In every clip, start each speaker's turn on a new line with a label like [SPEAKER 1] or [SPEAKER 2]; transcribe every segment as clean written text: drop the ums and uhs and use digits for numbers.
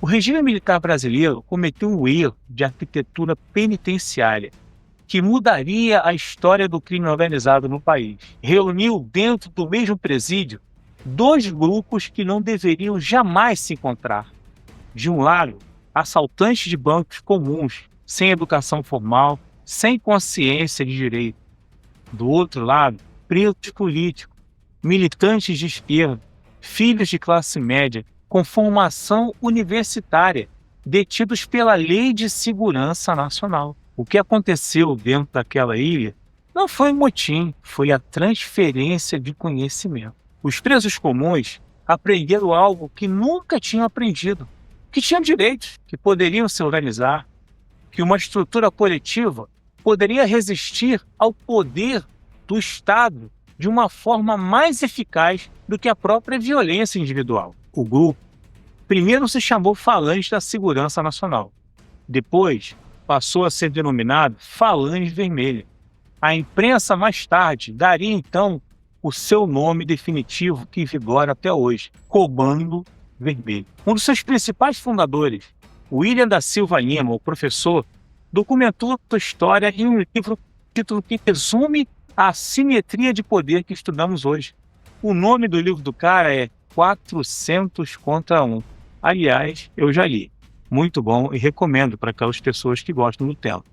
[SPEAKER 1] O regime militar brasileiro cometeu um erro de arquitetura penitenciária que mudaria a história do crime organizado no país. Reuniu dentro do mesmo presídio dois grupos que não deveriam jamais se encontrar. De um lado, assaltantes de bancos comuns, sem educação formal, sem consciência de direito. Do outro lado, presos políticos, militantes de esquerda, filhos de classe média, com formação universitária, detidos pela Lei de Segurança Nacional. O que aconteceu dentro daquela ilha não foi um motim, foi a transferência de conhecimento. Os presos comuns aprenderam algo que nunca tinham aprendido, que tinham direitos, que poderiam se organizar, que uma estrutura coletiva poderia resistir ao poder do Estado de uma forma mais eficaz do que a própria violência individual. O grupo primeiro se chamou Falange da Segurança Nacional. Depois passou a ser denominado Falange Vermelha. A imprensa mais tarde daria então o seu nome definitivo que vigora até hoje, Comando Vermelho. Um dos seus principais fundadores, William da Silva Lima, o professor, documentou sua história em um livro título que resume a assimetria de poder que estudamos hoje. O nome do livro do cara é 400 contra 1. Aliás, eu já li. Muito bom e recomendo para aquelas pessoas que gostam do tema.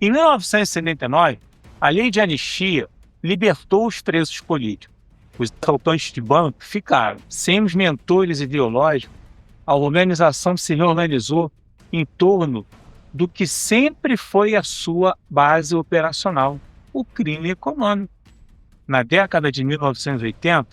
[SPEAKER 1] Em 1979, a lei de anistia libertou os presos políticos. Os assaltantes de banco ficaram sem os mentores ideológicos. A organização se reorganizou em torno do que sempre foi a sua base operacional, o crime econômico. Na década de 1980,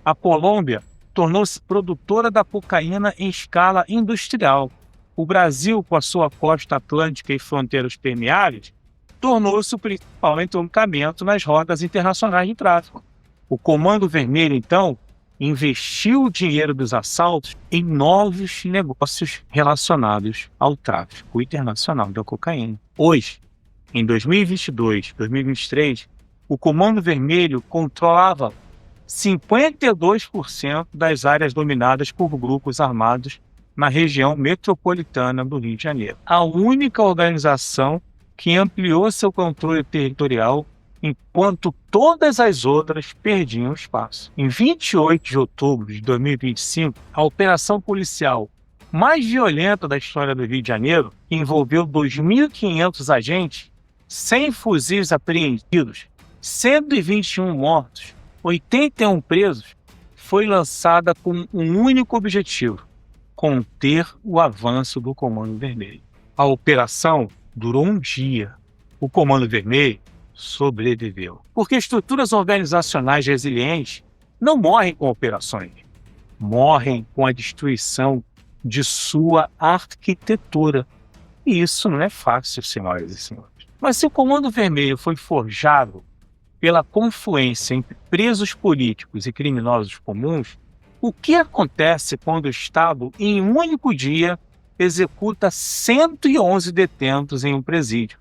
[SPEAKER 1] a Colômbia tornou-se produtora da cocaína em escala industrial. O Brasil, com a sua costa atlântica e fronteiras permeáveis, tornou-se o principal entroncamento nas rotas internacionais de tráfico. O Comando Vermelho, então, investiu o dinheiro dos assaltos em novos negócios relacionados ao tráfico internacional da cocaína. Hoje, em 2022, 2023, o Comando Vermelho controlava 52% das áreas dominadas por grupos armados na região metropolitana do Rio de Janeiro. A única organização que ampliou seu controle territorial enquanto todas as outras perdiam espaço. Em 28 de outubro de 2025, a operação policial mais violenta da história do Rio de Janeiro, que envolveu 2.500 agentes, 100 fuzis apreendidos, 121 mortos, 81 presos, foi lançada com um único objetivo: conter o avanço do Comando Vermelho. A operação durou um dia. O Comando Vermelho sobreviveu. Porque estruturas organizacionais resilientes não morrem com operações, morrem com a destruição de sua arquitetura. E isso não é fácil, senhoras e senhores. Mas se o Comando Vermelho foi forjado pela confluência entre presos políticos e criminosos comuns, o que acontece quando o Estado, em um único dia, executa 111 detentos em um presídio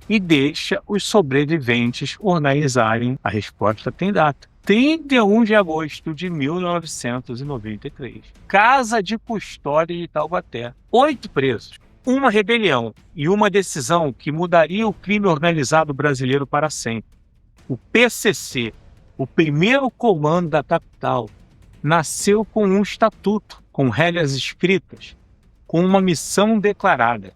[SPEAKER 1] e deixa os sobreviventes organizarem? A resposta tem data: 31 de agosto de 1993. Casa de Custódia de Taubaté. 8 presos, uma rebelião e uma decisão que mudaria o crime organizado brasileiro para sempre. O PCC, o primeiro comando da capital, nasceu com um estatuto, com regras escritas, com uma missão declarada: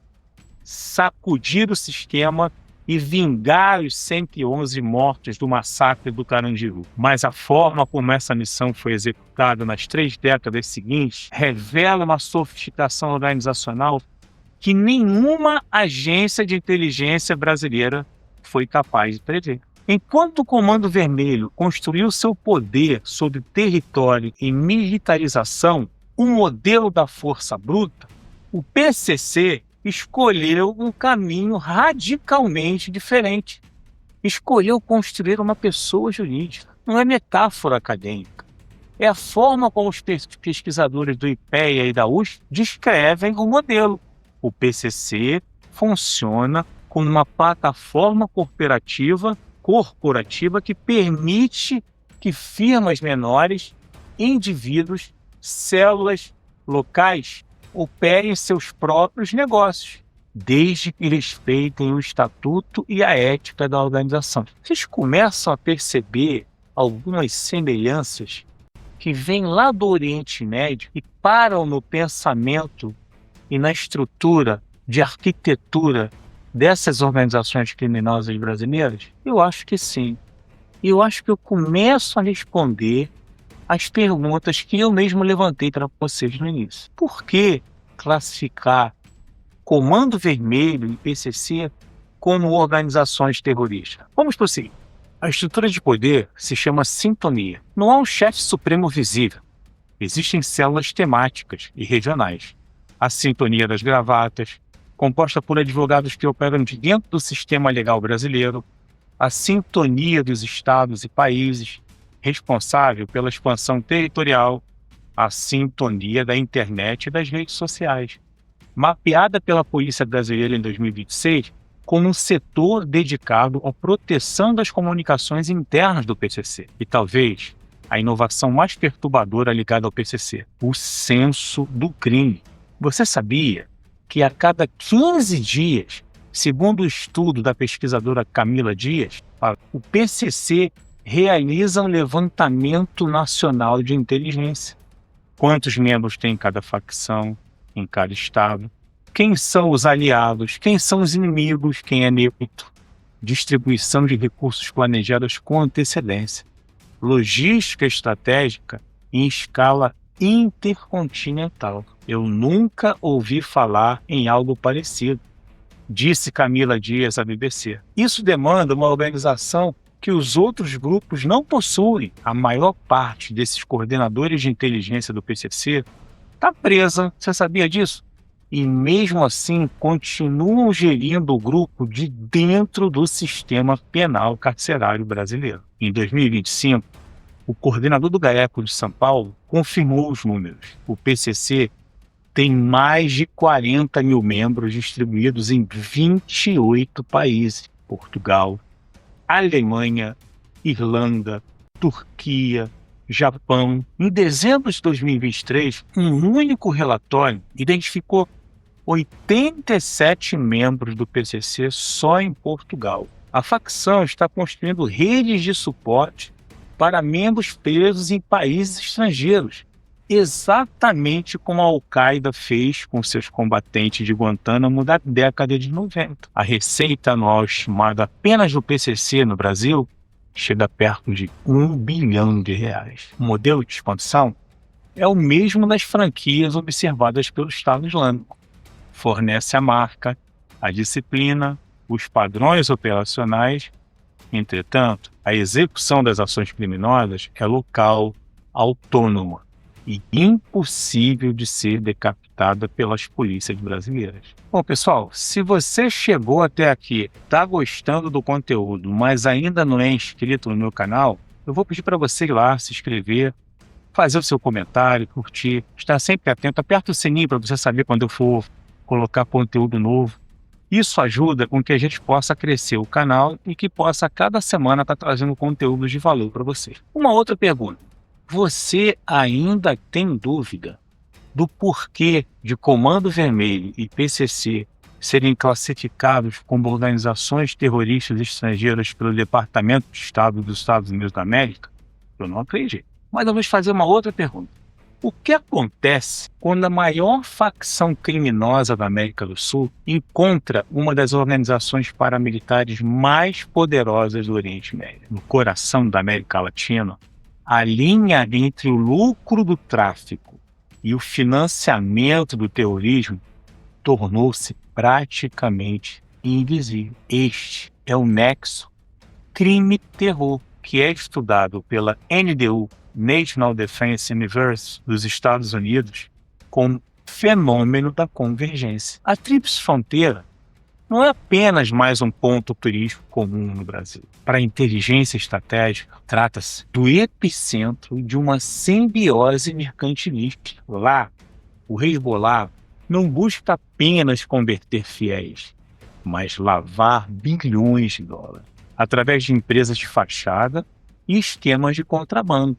[SPEAKER 1] sacudir o sistema e vingar os 111 mortos do massacre do Carandiru. Mas a forma como essa missão foi executada nas 3 décadas seguintes revela uma sofisticação organizacional que nenhuma agência de inteligência brasileira foi capaz de prever. Enquanto o Comando Vermelho construiu seu poder sobre território e militarização, o modelo da força bruta, o PCC escolheu um caminho radicalmente diferente. Escolheu construir uma pessoa jurídica. Não é metáfora acadêmica. É a forma como os pesquisadores do IPEA e da USP descrevem o modelo. O PCC funciona como uma plataforma corporativa que permite que firmas menores, indivíduos, células locais operem seus próprios negócios, desde que respeitem o estatuto e a ética da organização. Vocês começam a perceber algumas semelhanças que vêm lá do Oriente Médio e param no pensamento e na estrutura de arquitetura dessas organizações criminosas brasileiras? Eu acho que sim. Eu acho que eu começo a responder as perguntas que eu mesmo levantei para vocês no início. Por que classificar Comando Vermelho e PCC como organizações terroristas? Vamos prosseguir. A estrutura de poder se chama sintonia. Não há um chefe supremo visível. Existem células temáticas e regionais. A sintonia das gravatas, composta por advogados que operam de dentro do sistema legal brasileiro. A sintonia dos estados e países, responsável pela expansão territorial. A sintonia da internet e das redes sociais, mapeada pela Polícia Brasileira em 2026 como um setor dedicado à proteção das comunicações internas do PCC. E talvez a inovação mais perturbadora ligada ao PCC, o senso do crime. Você sabia que a cada 15 dias, segundo o estudo da pesquisadora Camila Dias, o PCC realiza um levantamento nacional de inteligência? Quantos membros tem cada facção, em cada estado? Quem são os aliados? Quem são os inimigos? Quem é neutro? Distribuição de recursos planejados com antecedência. Logística estratégica em escala intercontinental. Eu nunca ouvi falar em algo parecido, disse Camila Dias à BBC. Isso demanda uma organização que os outros grupos não possuem. A maior parte desses coordenadores de inteligência do PCC está presa. Você sabia disso? E mesmo assim continuam gerindo o grupo de dentro do sistema penal carcerário brasileiro. Em 2025, o coordenador do GAECO de São Paulo confirmou os números. O PCC tem mais de 40 mil membros distribuídos em 28 países: Portugal, Alemanha, Irlanda, Turquia, Japão. Em dezembro de 2023, um único relatório identificou 87 membros do PCC só em Portugal. A facção está construindo redes de suporte para membros presos em países estrangeiros, exatamente como a Al-Qaeda fez com seus combatentes de Guantánamo da década de 90. A receita anual estimada apenas do PCC no Brasil chega perto de R$1 bilhão. O modelo de expansão é o mesmo das franquias observadas pelo Estado Islâmico. Fornece a marca, a disciplina, os padrões operacionais. Entretanto, a execução das ações criminosas é local, autônoma e impossível de ser decapitada pelas polícias brasileiras. Bom, pessoal, se você chegou até aqui, está gostando do conteúdo, mas ainda não é inscrito no meu canal, eu vou pedir para você ir lá, se inscrever, fazer o seu comentário, curtir, estar sempre atento, aperta o sininho para você saber quando eu for colocar conteúdo novo. Isso ajuda com que a gente possa crescer o canal e que possa, a cada semana, estar trazendo conteúdos de valor para você. Uma outra pergunta. Você ainda tem dúvida do porquê de Comando Vermelho e PCC serem classificados como organizações terroristas estrangeiras pelo Departamento de Estado dos Estados Unidos da América? Eu não acredito. Mas vamos fazer uma outra pergunta. O que acontece quando a maior facção criminosa da América do Sul encontra uma das organizações paramilitares mais poderosas do Oriente Médio? No coração da América Latina, a linha entre o lucro do tráfico e o financiamento do terrorismo tornou-se praticamente invisível. Este é o nexo crime-terror, que é estudado pela NDU, National Defense University, dos Estados Unidos, como fenômeno da convergência. A Tríplice Fronteira não é apenas mais um ponto turístico comum no Brasil. Para a inteligência estratégica, trata-se do epicentro de uma simbiose mercantilista. Lá, o Hezbollah não busca apenas converter fiéis, mas lavar bilhões de dólares, através de empresas de fachada e esquemas de contrabando,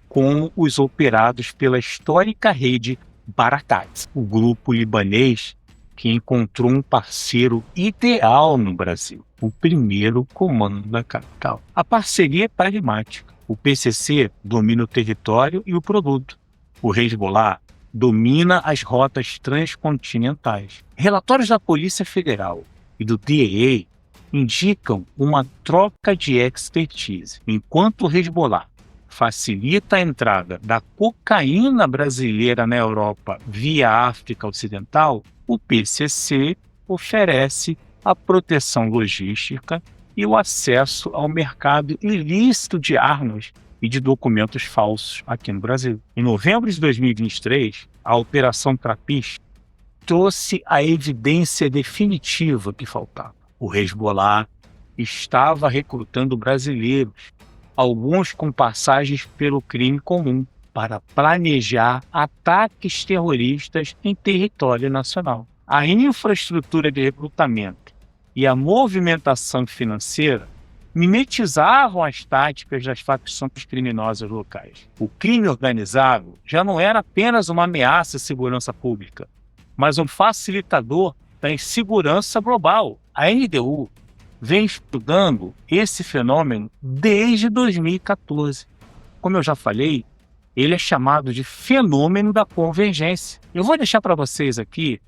[SPEAKER 1] como os operados pela histórica rede Barakat, o grupo libanês que encontrou um parceiro ideal no Brasil, o primeiro comando da capital. A parceria é pragmática. O PCC domina o território e o produto. O Hezbollah domina as rotas transcontinentais. Relatórios da Polícia Federal e do DEA indicam uma troca de expertise. Enquanto o Hezbollah facilita a entrada da cocaína brasileira na Europa via África Ocidental, o PCC oferece a proteção logística e o acesso ao mercado ilícito de armas e de documentos falsos aqui no Brasil. Em novembro de 2023, a Operação Trapiche trouxe a evidência definitiva que faltava. O Hezbollah estava recrutando brasileiros, alguns com passagens pelo crime comum, para planejar ataques terroristas em território nacional. A infraestrutura de recrutamento e a movimentação financeira mimetizavam as táticas das facções criminosas locais. O crime organizado já não era apenas uma ameaça à segurança pública, mas um facilitador da insegurança global. A NDU vem estudando esse fenômeno desde 2014. Como eu já falei, ele é chamado de fenômeno da convergência. Eu vou deixar para vocês aqui,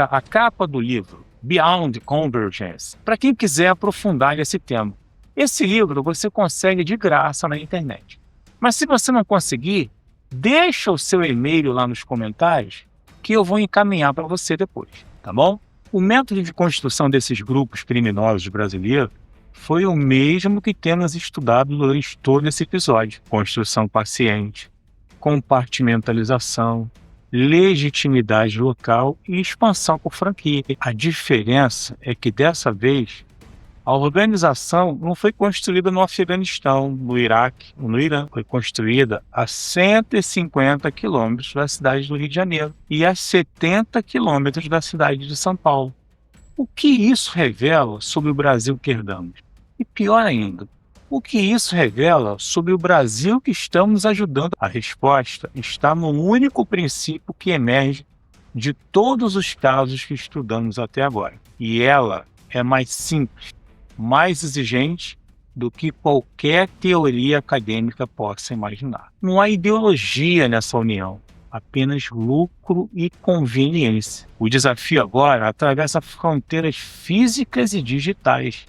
[SPEAKER 1] a capa do livro, Beyond Convergence, para quem quiser aprofundar esse tema. Esse livro você consegue de graça na internet. Mas se você não conseguir, deixa o seu e-mail lá nos comentários que eu vou encaminhar para você depois, tá bom? O método de construção desses grupos criminosos brasileiros foi o mesmo que temos estudado durante todo esse episódio. Construção paciente, compartimentalização, legitimidade local e expansão por franquia. A diferença é que dessa vez a organização não foi construída no Afeganistão, no Iraque ou no Irã. Foi construída a 150 quilômetros da cidade do Rio de Janeiro e a 70 quilômetros da cidade de São Paulo. O que isso revela sobre o Brasil que herdamos? E pior ainda, o que isso revela sobre o Brasil que estamos ajudando? A resposta está no único princípio que emerge de todos os casos que estudamos até agora. E ela é mais simples, mais exigente do que qualquer teoria acadêmica possa imaginar. Não há ideologia nessa união, apenas lucro e conveniência. O desafio agora atravessa fronteiras físicas e digitais,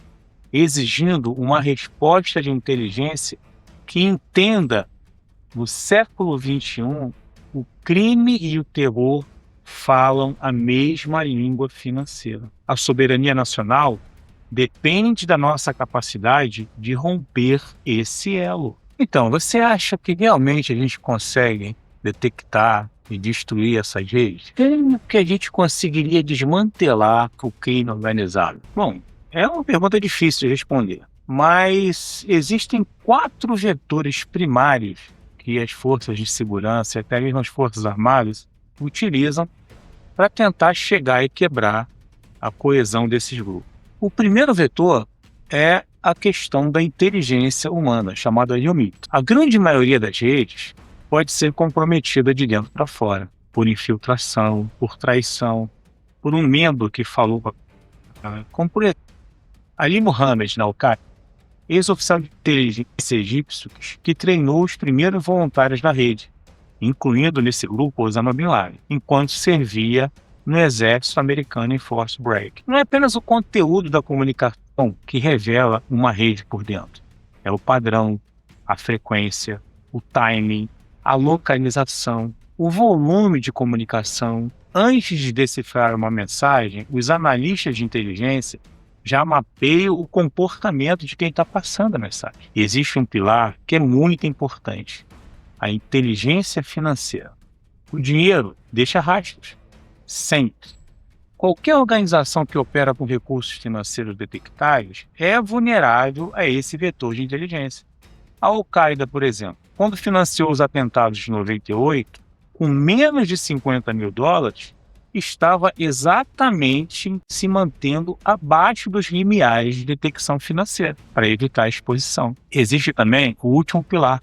[SPEAKER 1] exigindo uma resposta de inteligência que entenda, no século XXI, o crime e o terror falam a mesma língua financeira. A soberania nacional depende da nossa capacidade de romper esse elo. Então, você acha que realmente a gente consegue detectar e destruir essas redes? Como que a gente conseguiria desmantelar o crime organizado? Bom, é uma pergunta difícil de responder, mas existem 4 vetores primários que as forças de segurança e até mesmo as forças armadas utilizam para tentar chegar e quebrar a coesão desses grupos. O primeiro vetor é a questão da inteligência humana, chamada de mito. A grande maioria das redes pode ser comprometida de dentro para fora, por infiltração, por traição, por um membro que falou, como por exemplo, Ali Mohammed, na Al-Qaeda, ex-oficial de inteligência egípcio que treinou os primeiros voluntários da rede, incluindo nesse grupo Osama Bin Laden, enquanto servia no exército americano em Force Break. Não é apenas o conteúdo da comunicação que revela uma rede por dentro. É o padrão, a frequência, o timing, a localização, o volume de comunicação. Antes de decifrar uma mensagem, os analistas de inteligência já mapeiam o comportamento de quem está passando a mensagem. E existe um pilar que é muito importante: a inteligência financeira. O dinheiro deixa rastros. Sempre. Qualquer organização que opera com recursos financeiros detectáveis é vulnerável a esse vetor de inteligência. A Al-Qaeda, por exemplo, quando financiou os atentados de 98, com menos de 50 mil dólares, estava exatamente se mantendo abaixo dos limiares de detecção financeira, para evitar a exposição. Existe também o último pilar,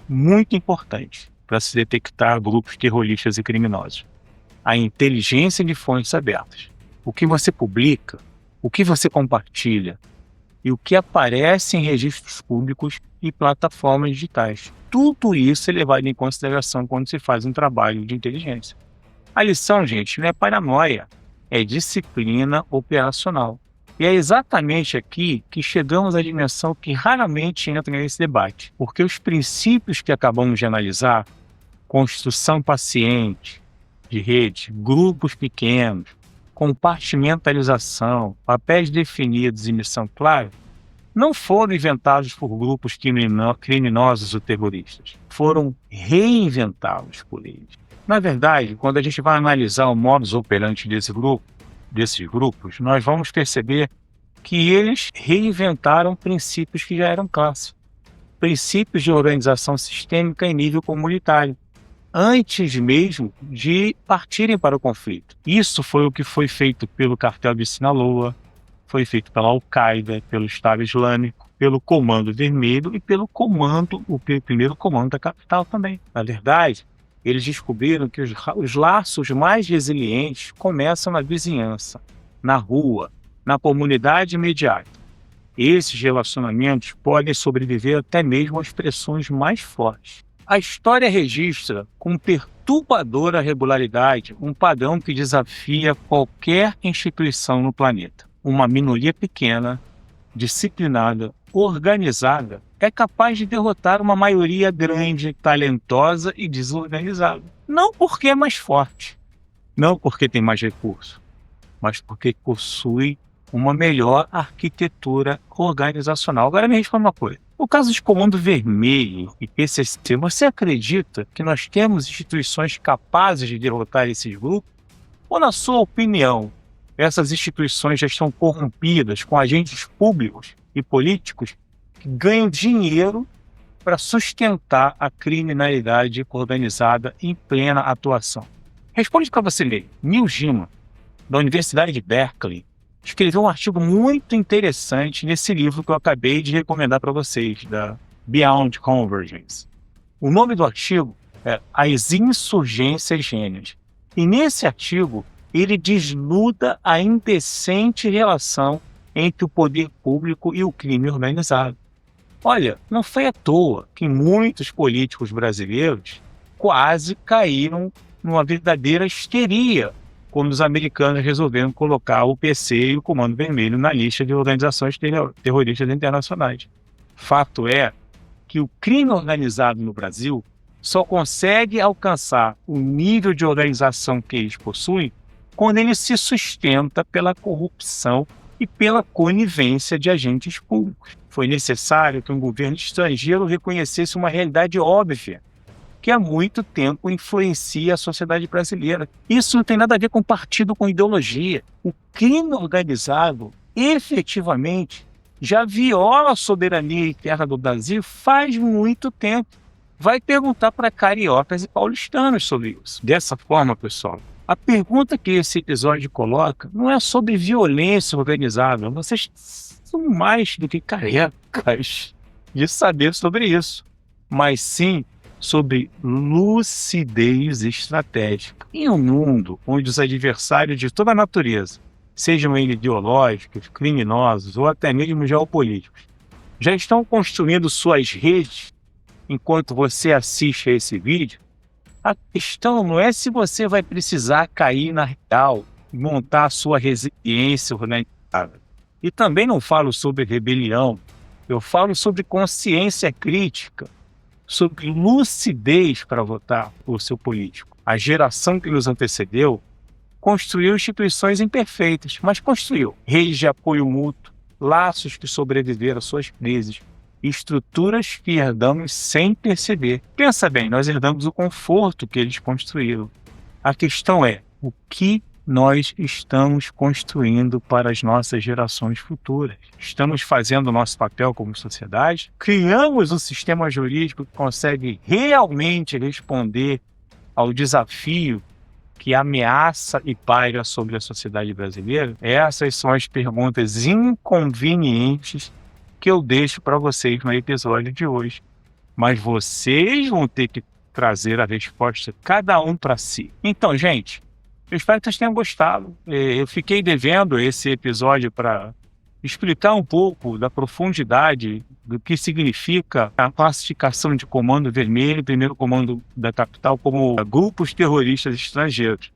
[SPEAKER 1] muito importante: para se detectar grupos terroristas e criminosos. A inteligência de fontes abertas. O que você publica, o que você compartilha e o que aparece em registros públicos e plataformas digitais. Tudo isso é levado em consideração quando se faz um trabalho de inteligência. A lição, gente, não é paranoia, é disciplina operacional. E é exatamente aqui que chegamos à dimensão que raramente entra nesse debate, porque os princípios que acabamos de analisar, construção paciente de rede, grupos pequenos, compartimentalização, papéis definidos e missão clara, não foram inventados por grupos criminosos ou terroristas, foram reinventados por eles. Na verdade, quando a gente vai analisar o modus operandi desses grupos, nós vamos perceber que eles reinventaram princípios que já eram clássicos, princípios de organização sistêmica em nível comunitário, antes mesmo de partirem para o conflito. Isso foi o que foi feito pelo cartel de Sinaloa, foi feito pela Al-Qaeda, pelo Estado Islâmico, pelo Comando Vermelho e pelo primeiro comando da capital também. Na verdade, eles descobriram que os laços mais resilientes começam na vizinhança, na rua, na comunidade imediata. Esses relacionamentos podem sobreviver até mesmo às pressões mais fortes. A história registra com perturbadora regularidade um padrão que desafia qualquer instituição no planeta. Uma minoria pequena, disciplinada, organizada, é capaz de derrotar uma maioria grande, talentosa e desorganizada. Não porque é mais forte, não porque tem mais recursos, mas porque possui uma melhor arquitetura organizacional. Agora me responda uma coisa. No caso de Comando Vermelho e PCC, você acredita que nós temos instituições capazes de derrotar esses grupos? Ou, na sua opinião, essas instituições já estão corrompidas com agentes públicos e políticos que ganham dinheiro para sustentar a criminalidade organizada em plena atuação? Responde para você mesmo. Neil Gaiman, da Universidade de Berkeley, escreveu um artigo muito interessante nesse livro que eu acabei de recomendar para vocês, da Beyond Convergence. O nome do artigo é As Insurgências Gênias. E nesse artigo, ele desnuda a indecente relação entre o poder público e o crime organizado. Olha, não foi à toa que muitos políticos brasileiros quase caíram numa verdadeira histeria quando os americanos resolveram colocar o PC e o Comando Vermelho na lista de organizações terroristas internacionais. Fato é que o crime organizado no Brasil só consegue alcançar o nível de organização que eles possuem quando ele se sustenta pela corrupção e pela conivência de agentes públicos. Foi necessário que um governo estrangeiro reconhecesse uma realidade óbvia, que há muito tempo influencia a sociedade brasileira. Isso não tem nada a ver com partido, com ideologia. O crime organizado, efetivamente, já viola a soberania interna do Brasil faz muito tempo. Vai perguntar para cariocas e paulistanos sobre isso. Dessa forma, pessoal, a pergunta que esse episódio coloca não é sobre violência organizada. Vocês são mais do que carecas de saber sobre isso, mas sim sobre lucidez estratégica. Em um mundo onde os adversários de toda a natureza, sejam eles ideológicos, criminosos ou até mesmo geopolíticos, já estão construindo suas redes enquanto você assiste a esse vídeo, a questão não é se você vai precisar cair na real e montar a sua resiliência organizada. E também não falo sobre rebelião, eu falo sobre consciência crítica, sobre lucidez para votar por seu político. A geração que nos antecedeu construiu instituições imperfeitas, mas construiu redes de apoio mútuo, laços que sobreviveram às suas crises, estruturas que herdamos sem perceber. Pensa bem, nós herdamos o conforto que eles construíram. A questão é, o que nós estamos construindo para as nossas gerações futuras? Estamos fazendo o nosso papel como sociedade? Criamos um sistema jurídico que consegue realmente responder ao desafio que ameaça e paira sobre a sociedade brasileira? Essas são as perguntas inconvenientes que eu deixo para vocês no episódio de hoje. Mas vocês vão ter que trazer a resposta, cada um para si. Então, gente, eu espero que vocês tenham gostado. Eu fiquei devendo esse episódio para explicar um pouco da profundidade do que significa a classificação de Comando Vermelho, primeiro comando da capital, como grupos terroristas estrangeiros.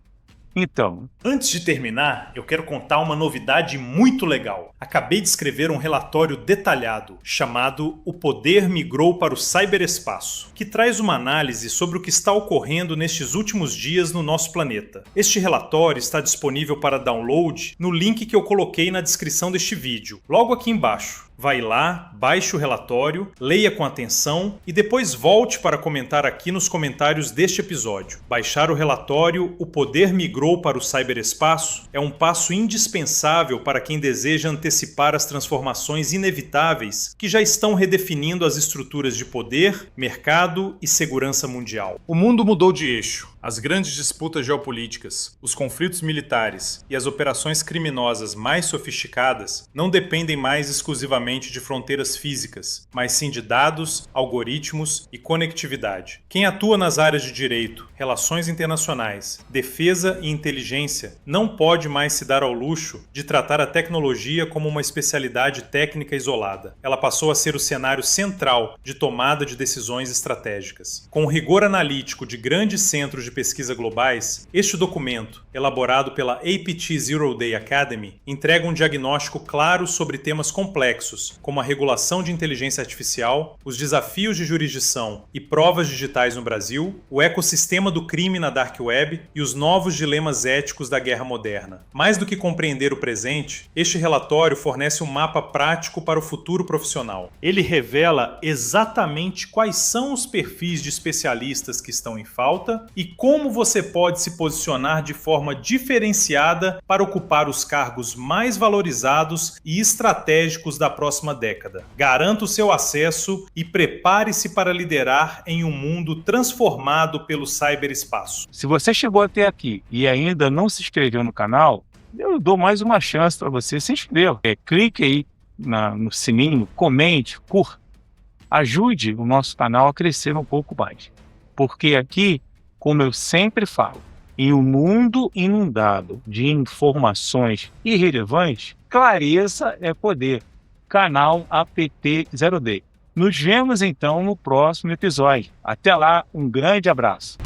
[SPEAKER 1] Então,
[SPEAKER 2] antes de terminar, eu quero contar uma novidade muito legal. Acabei de escrever um relatório detalhado chamado O Poder Migrou para o Cyberespaço, que traz uma análise sobre o que está ocorrendo nestes últimos dias no nosso planeta. Este relatório está disponível para download no link que eu coloquei na descrição deste vídeo, logo aqui embaixo. Vai lá, baixe o relatório, leia com atenção e depois volte para comentar aqui nos comentários deste episódio. Baixar o relatório O Poder Migrou para o Cyberespaço é um passo indispensável para quem deseja antecipar as transformações inevitáveis que já estão redefinindo as estruturas de poder, mercado e segurança mundial. O mundo mudou de eixo. As grandes disputas geopolíticas, os conflitos militares e as operações criminosas mais sofisticadas não dependem mais exclusivamente de fronteiras físicas, mas sim de dados, algoritmos e conectividade. Quem atua nas áreas de direito, relações internacionais, defesa e inteligência não pode mais se dar ao luxo de tratar a tecnologia como uma especialidade técnica isolada. Ela passou a ser o cenário central de tomada de decisões estratégicas. Com o rigor analítico de grandes centros de pesquisa globais, este documento, elaborado pela APT Zero Day Academy, entrega um diagnóstico claro sobre temas complexos, como a regulação de inteligência artificial, os desafios de jurisdição e provas digitais no Brasil, o ecossistema do crime na Dark Web e os novos dilemas éticos da guerra moderna. Mais do que compreender o presente, este relatório fornece um mapa prático para o futuro profissional. Ele revela exatamente quais são os perfis de especialistas que estão em falta e como você pode se posicionar de forma diferenciada para ocupar os cargos mais valorizados e estratégicos da próxima década. Garanta o seu acesso e prepare-se para liderar em um mundo transformado pelo cyberespaço.
[SPEAKER 1] Se você chegou até aqui e ainda não se inscreveu no canal, eu dou mais uma chance para você se inscrever. Clique aí no sininho, comente, curta. Ajude o nosso canal a crescer um pouco mais. Porque aqui, como eu sempre falo, em um mundo inundado de informações irrelevantes, clareza é poder. Canal APT Zero Day. Nos vemos então no próximo episódio. Até lá, um grande abraço.